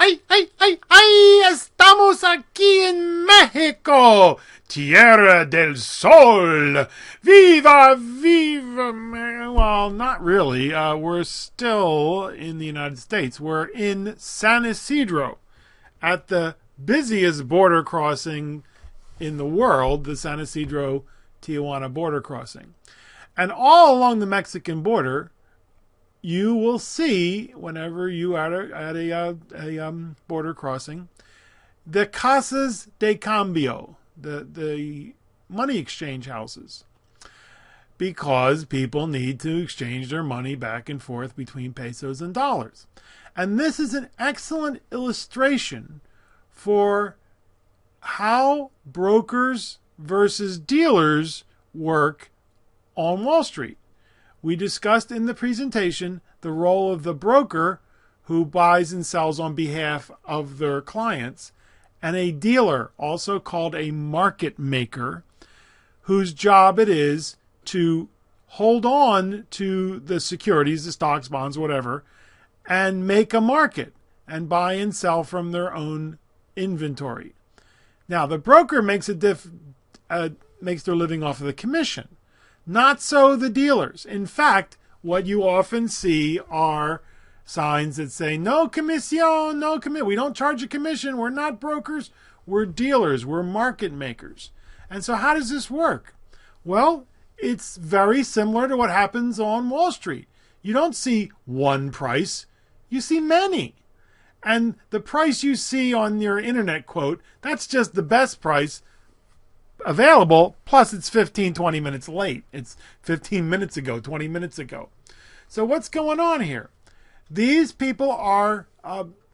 ¡Ay! Estamos aquí en México, Tierra del Sol. Viva, viva. Well, not really. We're still in the United States. We're in San Isidro at the busiest border crossing in the world, the San Isidro Tijuana border crossing. And all along the Mexican border, you will see, whenever you are at a border crossing, the Casas de Cambio, the money exchange houses, because people need to exchange their money back and forth between pesos and dollars. And this is an excellent illustration for how brokers versus dealers work on Wall Street. We discussed in the presentation the role of the broker who buys and sells on behalf of their clients, and a dealer, also called a market maker, whose job it is to hold on to the securities, the stocks, bonds, whatever, and make a market and buy and sell from their own inventory. Now, the broker makes makes their living off of the commission. Not so the dealers. In fact, what you often see are signs that say, no commission, no commission. We don't charge a commission. We're not brokers. We're dealers. We're market makers. And so how does this work? Well, it's very similar to what happens on Wall Street. You don't see one price. You see many. And the price you see on your internet quote, that's just the best price available, plus it's 15-20 minutes late. It's 15 minutes ago, 20 minutes ago. So what's going on here? These people are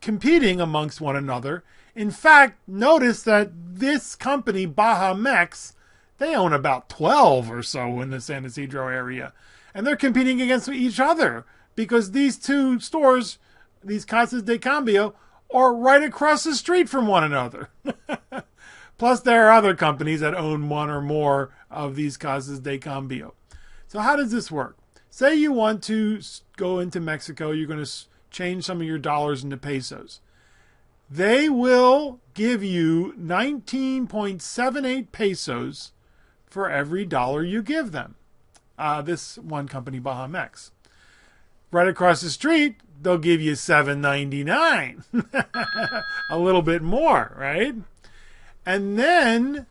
competing amongst one another. In fact, notice that this company, BUS123, they own about 12 or so in the San Isidro area. And they're competing against each other because these two stores, these Casas de Cambio, are right across the street from one another. Plus, there are other companies that own one or more of these Casas de Cambio. So how does this work? Say you want to go into Mexico. You're going to change some of your dollars into pesos. They will give you 19.78 pesos for every dollar you give them. This one company, BUS123. Right across the street, they'll give you $7.99. A little bit more, right? And then,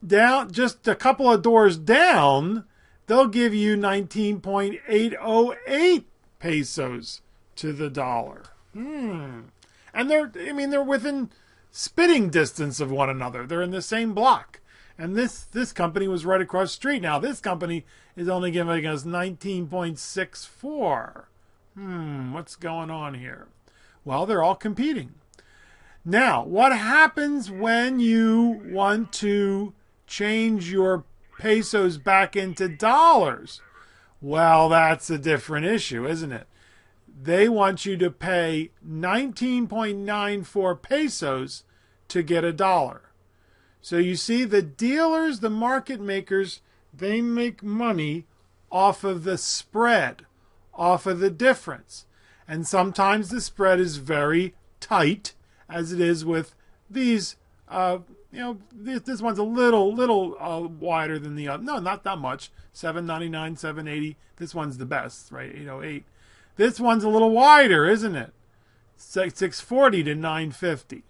down just a couple of doors down, they'll give you 19.808 pesos to the dollar. And they're within spitting distance of one another. They're in the same block. And this company was right across the street. Now, this company is only giving us 19.64. What's going on here? Well, they're all competing. Now, what happens when you want to change your pesos back into dollars? Well, that's a different issue, isn't it? They want you to pay 19.94 pesos to get a dollar. So you see, the dealers, the market makers, they make money off of the spread, off of the difference. And sometimes the spread is very tight, as it is with these, this one's a little wider than the other. No, not that much. $7.99, $7.80. This one's the best, right? 808. This one's a little wider, isn't it? $6.40 to $9.50.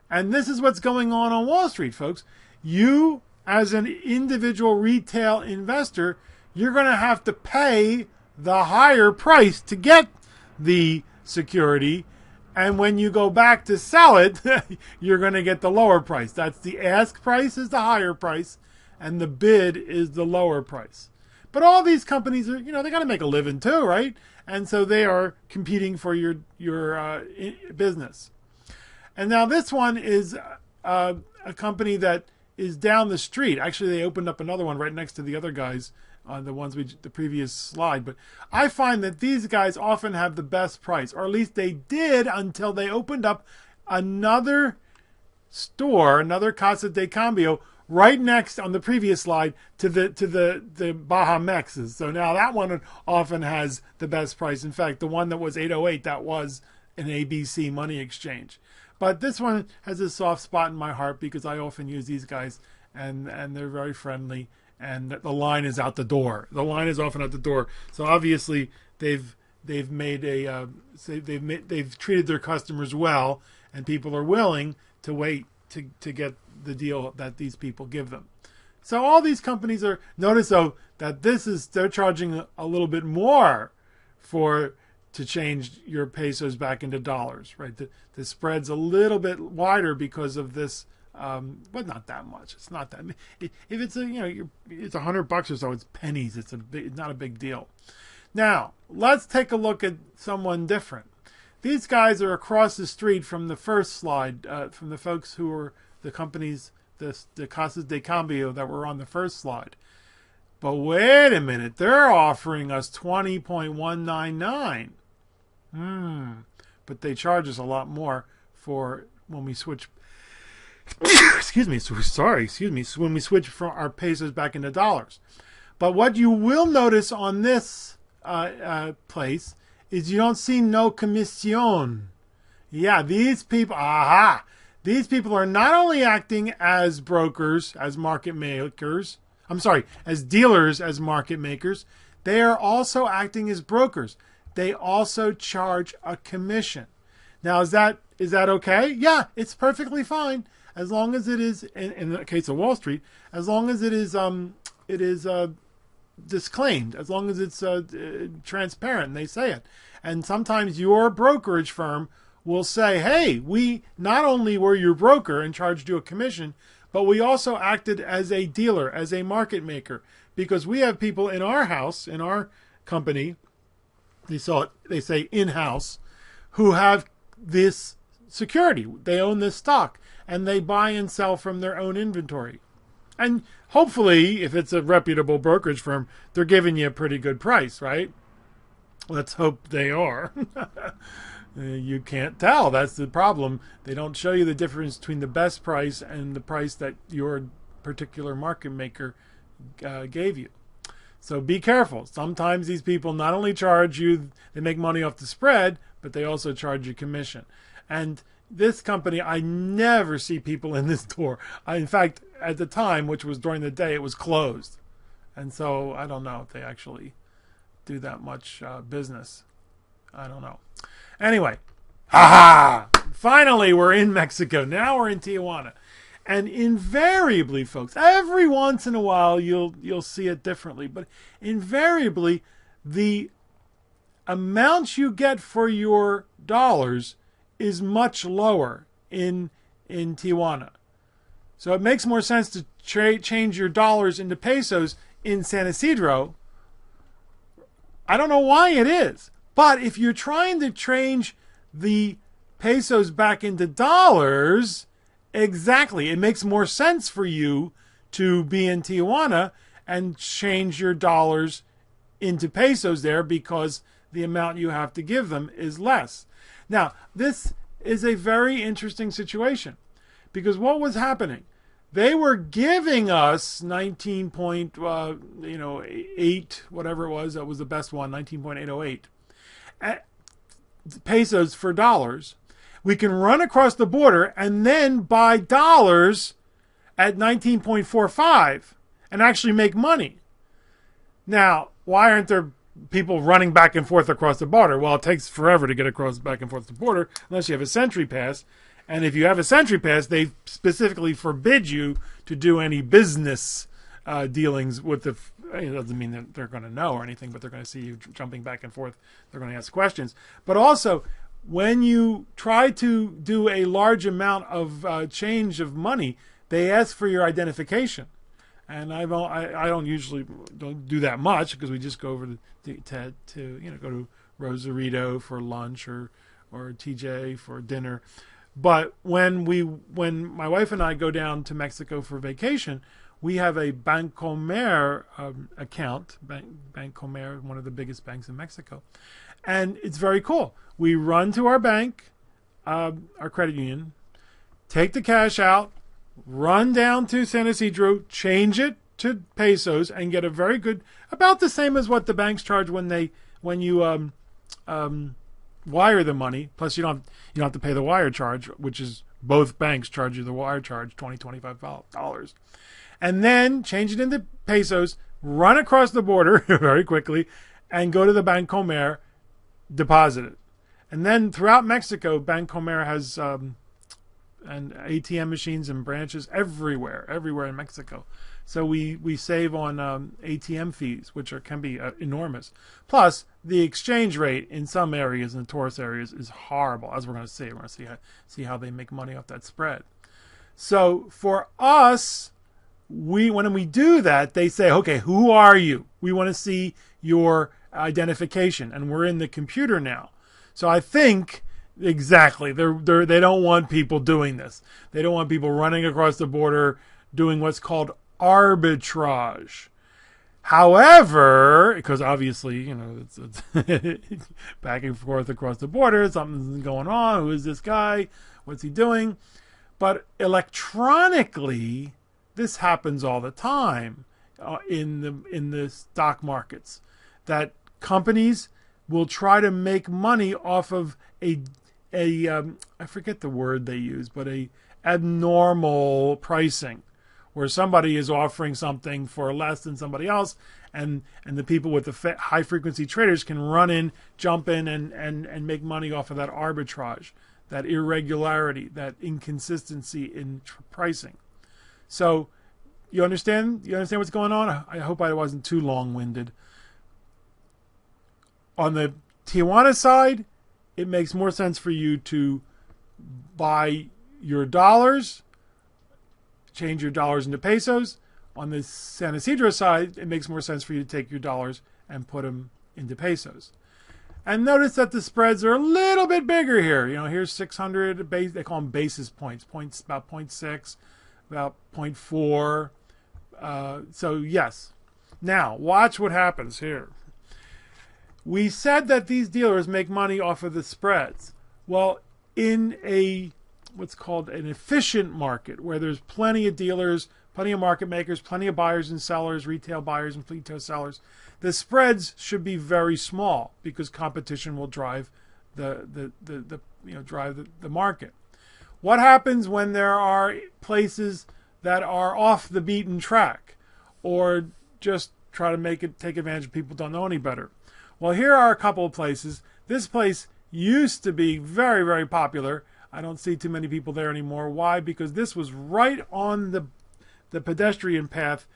And this is what's going on Wall Street, folks. You, as an individual retail investor, you're going to have to pay the higher price to get the security. And when you go back to sell it, you're going to get the lower price. That's the ask price is the higher price, and the bid is the lower price. But all these companies are, they got to make a living too, right? And so they are competing for your business. And now this one is a company that is down the street. Actually, they opened up another one right next to the other guys on the previous slide. But I find that these guys often have the best price, or at least they did until they opened up another store, another Casa de Cambio, right next on the previous slide to the BUS123s. So now that one often has the best price. In fact, the one that was 808, that was an ABC money exchange. But this one has a soft spot in my heart because I often use these guys, and they're very friendly, and the line is out the door. The line is often out the door. So obviously they've made a they've treated their customers well, and people are willing to wait to get the deal that these people give them. So all these companies are, notice though that they're charging a little bit more to change your pesos back into dollars, right? The spread's a little bit wider because of this, but not that much. It's not that. If it's it's $100 or so, it's pennies. It's not a big deal. Now let's take a look at someone different. These guys are across the street from the first slide, from the folks who are the companies, the Casas de Cambio that were on the first slide. But wait a minute, they're offering us 20.199. But they charge us a lot more for when we switch. When we switch from our pesos back into dollars. But what you will notice on this place is you don't see no commission. Yeah, these people, these people are not only acting as brokers, as market makers. As dealers, as market makers. They are also acting as brokers. They also charge a commission. Now, is that okay? Yeah, it's perfectly fine as long as it is, in the case of Wall Street, as long as it is disclaimed, as long as it's transparent and they say it. And sometimes your brokerage firm will say, hey, we not only were your broker and charged you a commission, but we also acted as a dealer, as a market maker, because we have people in our house, in our company, they say in-house, who have this security. They own this stock, and they buy and sell from their own inventory. And hopefully, if it's a reputable brokerage firm, they're giving you a pretty good price, right? Let's hope they are. You can't tell. That's the problem. They don't show you the difference between the best price and the price that your particular market maker gave you. So be careful. Sometimes these people not only charge you, they make money off the spread, but they also charge you commission. And this company, I never see people in this door. In fact, at the time, which was during the day, it was closed. And so I don't know if they actually do that much business. I don't know. Anyway, finally we're in Mexico. Now we're in Tijuana. And invariably, folks, every once in a while you'll see it differently, but invariably the amount you get for your dollars is much lower in Tijuana. So it makes more sense to change your dollars into pesos in San Isidro. I don't know why it is. But if you're trying to change the pesos back into dollars, exactly, it makes more sense for you to be in Tijuana and change your dollars into pesos there because the amount you have to give them is less. Now, this is a very interesting situation because what was happening? They were giving us 19.8, whatever it was. That was the best one, 19.808. Pesos for dollars. We can run across the border and then buy dollars at 19.45 and actually make money. Now, why aren't there people running back and forth across the border? Well, it takes forever to get back and forth the border unless you have a Sentry Pass. And if you have a Sentry Pass, they specifically forbid you to do any business dealings with the. It doesn't mean that they're going to know or anything, but they're going to see you jumping back and forth. They're going to ask questions. But also, when you try to do a large amount of change of money, they ask for your identification. And I don't usually do that much because we just go over to go to Rosarito for lunch or TJ for dinner. But when my wife and I go down to Mexico for vacation, we have a Bancomer account. Bancomer, one of the biggest banks in Mexico. And it's very cool. We run to our bank, our credit union, take the cash out, run down to San Isidro, change it to pesos, and get a very good, about the same as what the banks charge when you wire the money. Plus, you don't have to pay the wire charge, which is both banks charge you the wire charge, $25. And then change it into pesos, run across the border very quickly, and go to the Bancomer, deposit it. And then throughout Mexico, Bancomer has and ATM machines and branches everywhere in Mexico. So we save on ATM fees, which can be enormous. Plus, the exchange rate in some areas, in the tourist areas, is horrible, as we're going to see. We're going to see how they make money off that spread. So for us, when we do that, they say, okay, who are you? We want to see your identification, and we're in the computer now. So I think exactly they don't want people doing this. They don't want people running across the border doing what's called arbitrage. However, because obviously, it's back and forth across the border, something's going on. Who is this guy? What's he doing? But electronically, this happens all the time in the stock markets. That companies will try to make money off of a I forget the word they use, but a abnormal pricing, where somebody is offering something for less than somebody else, and the people with the high frequency traders can run in, jump in, and make money off of that arbitrage, that irregularity, that inconsistency in pricing. So you understand what's going on? I hope I wasn't too long-winded. On the Tijuana side, it makes more sense for you to buy your dollars, change your dollars into pesos. On the San Isidro side, it makes more sense for you to take your dollars and put them into pesos. And notice that the spreads are a little bit bigger here. Here's 600, they call them basis points, about 0.6, about 0.4. So yes. Now, watch what happens here. We said that these dealers make money off of the spreads. Well, in what's called an efficient market, where there's plenty of dealers, plenty of market makers, plenty of buyers and sellers, retail buyers and retail sellers, the spreads should be very small, because competition will drive the market. What happens when there are places that are off the beaten track, or just try to take advantage of people who don't know any better? Well, here are a couple of places. This place used to be very, very popular. I don't see too many people there anymore. Why? Because this was right on the pedestrian path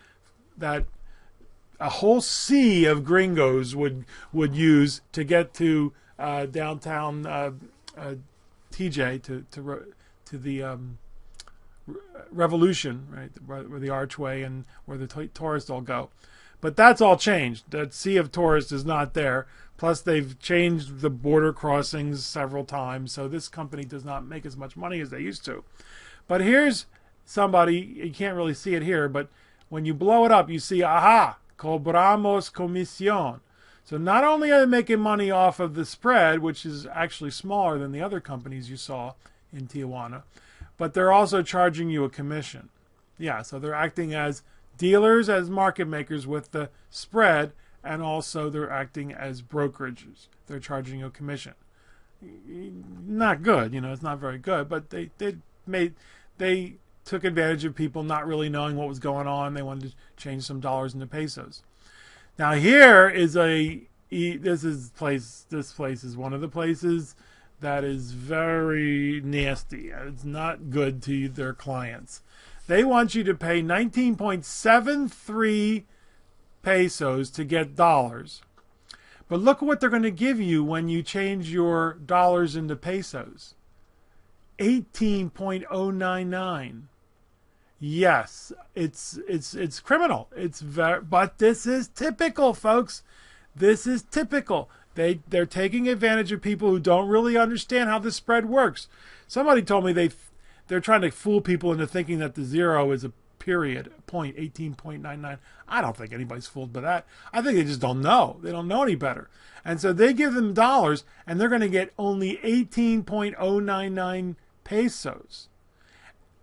that a whole sea of gringos would use to get to downtown TJ, to the Revolution, right, where the archway and where the tourists all go. But that's all changed. That sea of tourists is not there. Plus, they've changed the border crossings several times, so this company does not make as much money as they used to. But here's somebody, you can't really see it here, but when you blow it up, you see, aha, cobramos comisión. So not only are they making money off of the spread, which is actually smaller than the other companies you saw in Tijuana, but they're also charging you a commission. Yeah, so they're acting as dealers, as market makers with the spread, and also they're acting as brokerages. They're charging you a commission. Not good, it's not very good, but they took advantage of people not really knowing what was going on. They wanted to change some dollars into pesos. Now here is this place is one of the places that is very nasty. It's not good to their clients. They want you to pay 19.73 pesos to get dollars. But look at what they're going to give you when you change your dollars into pesos. 18.099. Yes, it's criminal. But this is typical, folks. This is typical. They're taking advantage of people who don't really understand how the spread works. Somebody told me they're trying to fool people into thinking that the zero is a period, point, 18.99. I don't think anybody's fooled by that. I think they just don't know. They don't know any better. And so they give them dollars, and they're going to get only 18.099 pesos.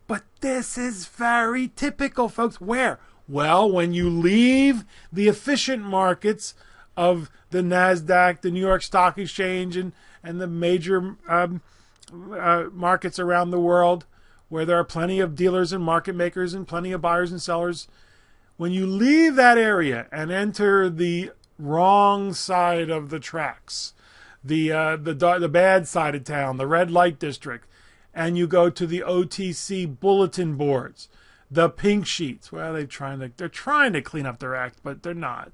But this is very typical, folks. Where? Well, when you leave the efficient markets of the NASDAQ, the New York Stock Exchange, and and the major markets around the world where there are plenty of dealers and market makers and plenty of buyers and sellers. When you leave that area and enter the wrong side of the tracks, the bad side of town, the red light district, and you go to the OTC bulletin boards, the pink sheets. Well, they're trying to clean up their act, but they're not.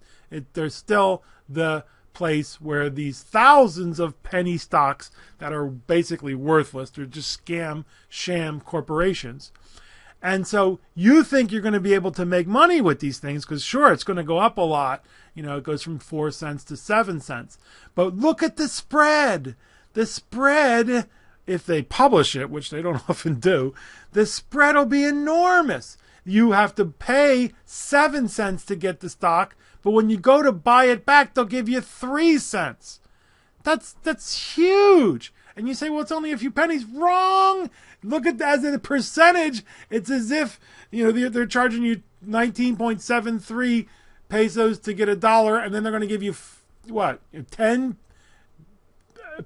They're still the place where these thousands of penny stocks that are basically worthless, they're just sham corporations. And so you think you're going to be able to make money with these things because sure, it's going to go up a lot. It goes from 4 cents to 7 cents. But look at the spread. The spread, if they publish it, which they don't often do, the spread will be enormous. You have to pay 7 cents to get the stock, but when you go to buy it back, they'll give you 3 cents. That's huge. And you say, well, it's only a few pennies. Wrong. Look at that as a percentage. It's as if they're charging you 19.73 pesos to get $1, and then they're going to give you 10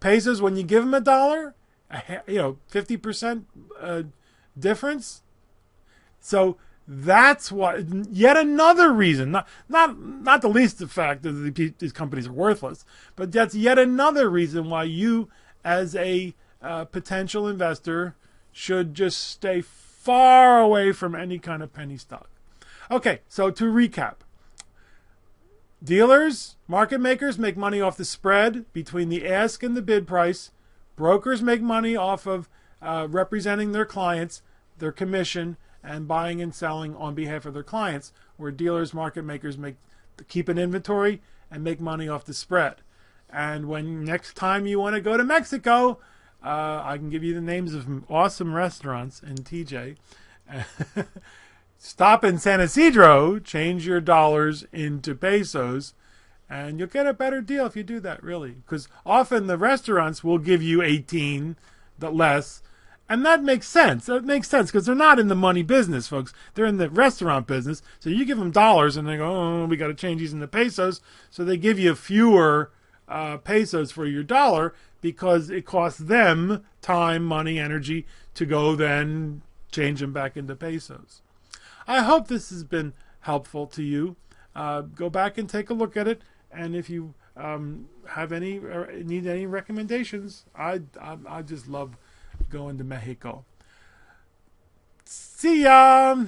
pesos when you give them $1. 50% difference. So that's what. Yet another reason, not the least the fact that these companies are worthless, but that's yet another reason why you, as a potential investor, should just stay far away from any kind of penny stock. Okay, so to recap. Dealers, market makers make money off the spread between the ask and the bid price. Brokers make money off of representing their clients, their commission, and buying and selling on behalf of their clients, where dealers, market makers keep an inventory and make money off the spread. And when next time you want to go to Mexico, I can give you the names of awesome restaurants in TJ. Stop in San Isidro, change your dollars into pesos, and you'll get a better deal if you do that, really. Because often the restaurants will give you 18 less, and that makes sense. That makes sense because they're not in the money business, folks. They're in the restaurant business. So you give them dollars, and they go, oh, we got to change these into pesos. So they give you fewer pesos for your dollar because it costs them time, money, energy to go then change them back into pesos. I hope this has been helpful to you. Go back and take a look at it, and if you have need any recommendations, I just love going to Mexico. See ya.